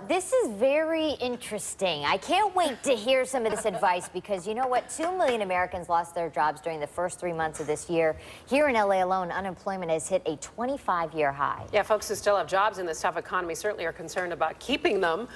This is very interesting. I can't wait to hear some of this advice because you know what? 2 million Americans lost their jobs during the first 3 months of this year. Here in LA alone, unemployment has hit a 25-year high. Yeah, folks who still have jobs in this tough economy certainly are concerned about keeping them.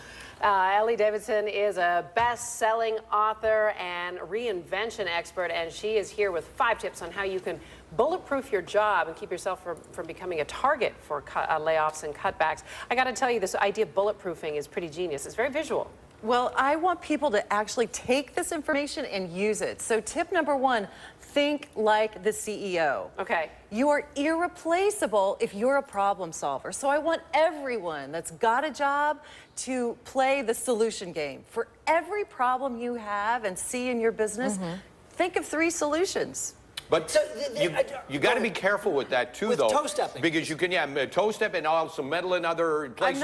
Eli Davidson is a best-selling author and reinvention expert, and she is here with 5 tips on how you can bulletproof your job and keep yourself from becoming a target for layoffs and cutbacks. I got to tell you, this idea of bulletproofing is pretty genius. It's very visual. Well, I want people to actually take this information and use it. So tip number 1, think like the CEO. Okay. You are irreplaceable if you're a problem solver. So I want everyone that's got a job to play the solution game. For every problem you have and see in your business, think of 3 solutions. But so you got to be careful with that too, with though. Toe stepping. Because you can, toe step and also meddle in other places.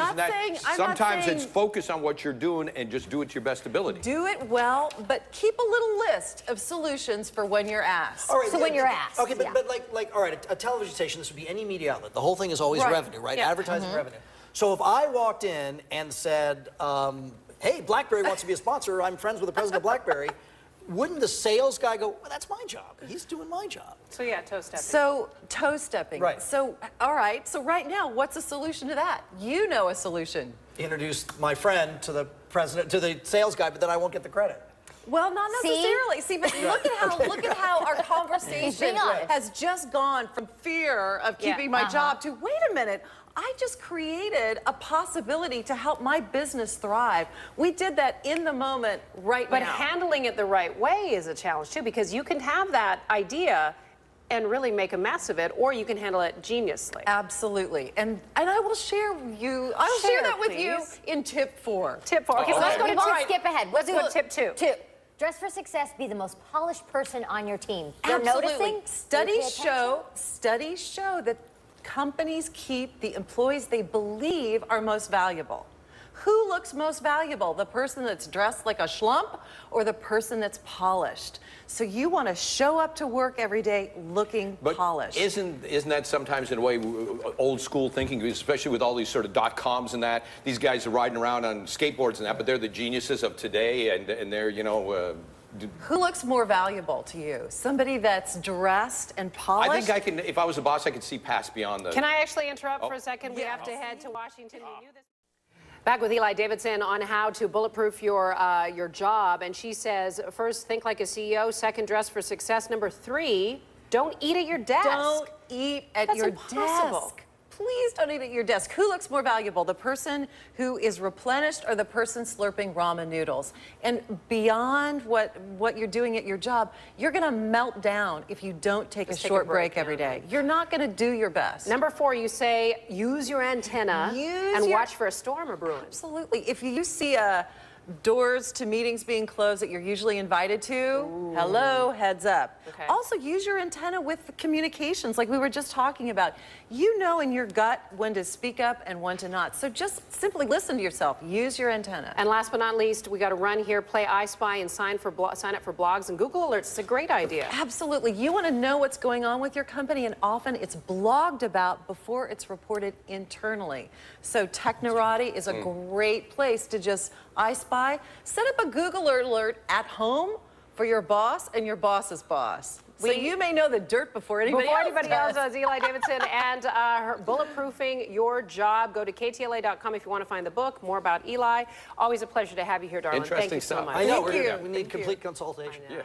Sometimes it's focus on what you're doing and just do it to your best ability. Do it well, but keep a little list of solutions for when you're asked. All right, so when you're asked. Okay, but like, all right, a television station, this would be any media outlet. The whole thing is always revenue, right? Yeah. Advertising revenue. So if I walked in and said, hey, BlackBerry wants to be a sponsor, I'm friends with the president of BlackBerry, wouldn't the sales guy go, well, that's my job. He's doing my job. So yeah, toe stepping. So toe stepping. Right. So, all right. So right now, what's a solution to that? You know a solution. Introduce my friend to the president, to the sales guy, but then I won't get the credit. Well, not necessarily. See, but look at how our conversation has just gone from fear of keeping my job to, wait a minute, I just created a possibility to help my business thrive. We did that in the moment right now. But handling it the right way is a challenge too, because you can have that idea and really make a mess of it, or you can handle it geniusly. Absolutely. And I will share that with you in tip 4. Tip 4. Okay, so let's go to skip ahead. Let's go to tip 2. 2. Dress for success, be the most polished person on your team. They're Absolutely. noticing. Studies show that companies keep the employees they believe are most valuable. Who looks most valuable? The person that's dressed like a schlump or the person that's polished? So you want to show up to work every day looking polished. Isn't that sometimes in a way old school thinking, especially with all these sort of .coms and that? These guys are riding around on skateboards and that, but they're the geniuses of today, and they're, you know... Who looks more valuable to you? Somebody that's dressed and polished? I think I can, if I was a boss, I could see past beyond the... Can I actually interrupt for a second? We have to head to Washington. We knew this. Back with Eli Davidson on how to bulletproof your job. And she says, first, think like a CEO. Second, dress for success. Number 3, don't eat at your desk. Don't eat at your desk. Please don't eat at your desk. Who looks more valuable, the person who is replenished or the person slurping ramen noodles? And beyond what you're doing at your job, you're going to melt down if you don't take a short break every day. You're not going to do your best. Number 4, you say use your antenna and watch for a storm or brewing. Absolutely. If you see doors to meetings being closed that you're usually invited to, hello, heads up. Okay. Also, use your antenna with communications like we were just talking about. You know in your gut when to speak up and when to not. So just simply listen to yourself. Use your antenna. And last but not least, we got to run here, play I Spy, and sign up for blogs and Google Alerts. It's a great idea. Absolutely. You want to know what's going on with your company, and often it's blogged about before it's reported internally. So Technorati is a great place to just I Spy. Set up a Google alert at home for your boss and your boss's boss. So you may know the dirt before anybody else does. Eli Davidson and her bulletproofing your job. Go to KTLA.com if you want to find the book. More about Eli. Always a pleasure to have you here, darling. Interesting Thank you so stuff. much. I know, Thank you. we need complete consultation. Yeah.